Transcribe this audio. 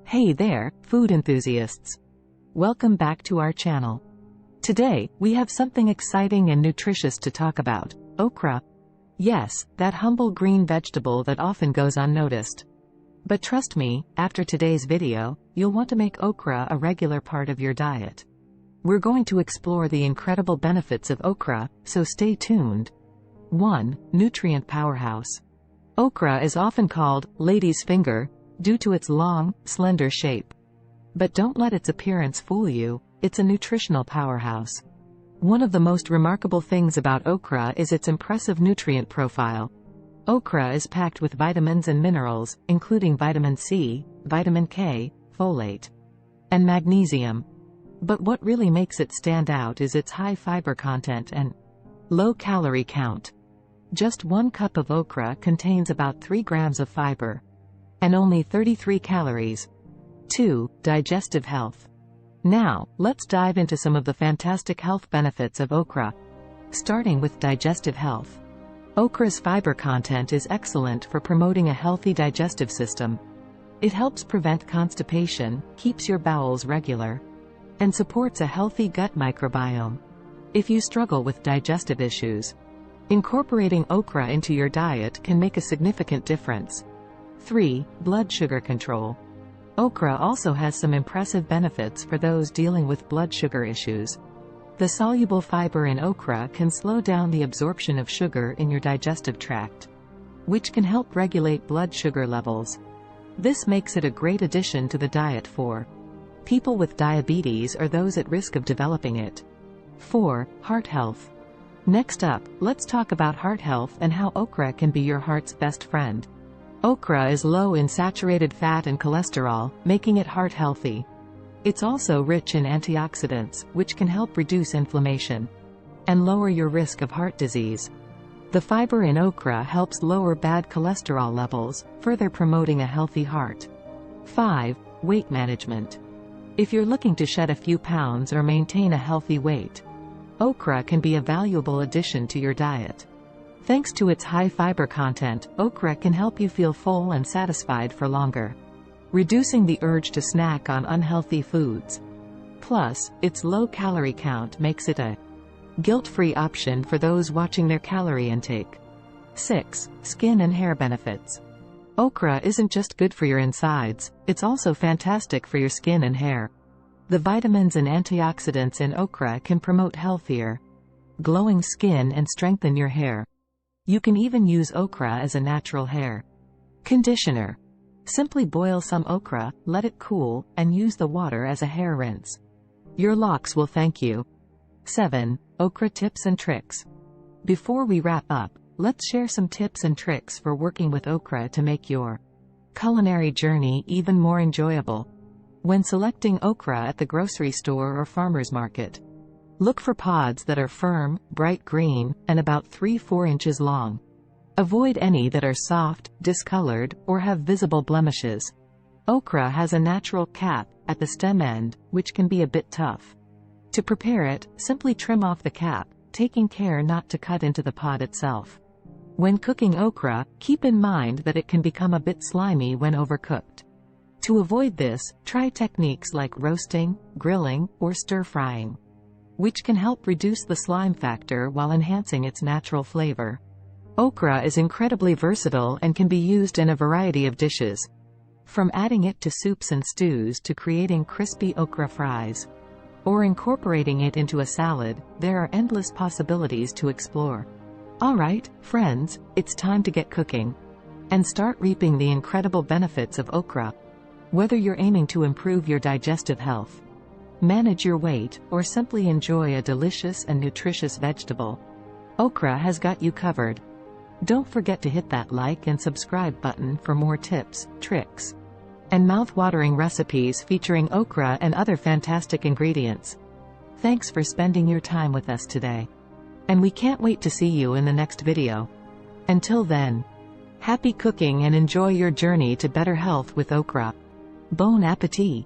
Hey there, food enthusiasts. Welcome back to our channel. Today, we have something exciting and nutritious to talk about: okra. Yes, that humble green vegetable that often goes unnoticed. But trust me, after today's video, you'll want to make okra a regular part of your diet. We're going to explore the incredible benefits of okra, so stay tuned. 1. Nutrient powerhouse. Okra is often called lady's finger due to its long, slender shape. But don't let its appearance fool you, it's a nutritional powerhouse. One of the most remarkable things about okra is its impressive nutrient profile. Okra is packed with vitamins and minerals, including vitamin C, vitamin K, folate, and magnesium. But what really makes it stand out is its high fiber content and low calorie count. Just 1 cup of okra contains about 3 grams of fiber and only 33 calories. 2. Digestive health. Now, let's dive into some of the fantastic health benefits of okra. Starting with digestive health. Okra's fiber content is excellent for promoting a healthy digestive system. It helps prevent constipation, keeps your bowels regular, and supports a healthy gut microbiome. If you struggle with digestive issues, incorporating okra into your diet can make a significant difference. 3. Blood sugar control. Okra also has some impressive benefits for those dealing with blood sugar issues. The soluble fiber in okra can slow down the absorption of sugar in your digestive tract, which can help regulate blood sugar levels. This makes it a great addition to the diet for people with diabetes or those at risk of developing it. 4. Heart health. Next up, let's talk about heart health and how okra can be your heart's best friend. Okra is low in saturated fat and cholesterol, making it heart healthy. It's also rich in antioxidants, which can help reduce inflammation and lower your risk of heart disease. The fiber in okra helps lower bad cholesterol levels, further promoting a healthy heart. 5. Weight management. If you're looking to shed a few pounds or maintain a healthy weight, okra can be a valuable addition to your diet. Thanks to its high fiber content, okra can help you feel full and satisfied for longer, reducing the urge to snack on unhealthy foods. Plus, its low calorie count makes it a guilt-free option for those watching their calorie intake. 6. Skin and hair benefits. Okra isn't just good for your insides, it's also fantastic for your skin and hair. The vitamins and antioxidants in okra can promote healthier, glowing skin and strengthen your hair. You can even use okra as a natural hair conditioner. Simply boil some okra, let it cool, and use the water as a hair rinse. Your locks will thank you. 7. Okra tips and tricks. Before we wrap up, let's share some tips and tricks for working with okra to make your culinary journey even more enjoyable. When selecting okra at the grocery store or farmer's market, look for pods that are firm, bright green, and about 3–4 inches long. Avoid any that are soft, discolored, or have visible blemishes. Okra has a natural cap at the stem end, which can be a bit tough. To prepare it, simply trim off the cap, taking care not to cut into the pod itself. When cooking okra, keep in mind that it can become a bit slimy when overcooked. To avoid this, try techniques like roasting, grilling, or stir-frying, which can help reduce the slime factor while enhancing its natural flavor. Okra is incredibly versatile and can be used in a variety of dishes. From adding it to soups and stews to creating crispy okra fries, or incorporating it into a salad, there are endless possibilities to explore. Alright, friends, it's time to get cooking and start reaping the incredible benefits of okra. Whether you're aiming to improve your digestive health, manage your weight, or simply enjoy a delicious and nutritious vegetable, okra has got you covered. Don't forget to hit that like and subscribe button for more tips, tricks, and mouth-watering recipes featuring okra and other fantastic ingredients. Thanks for spending your time with us today, and we can't wait to see you in the next video. Until then, happy cooking and enjoy your journey to better health with okra. Bon appétit!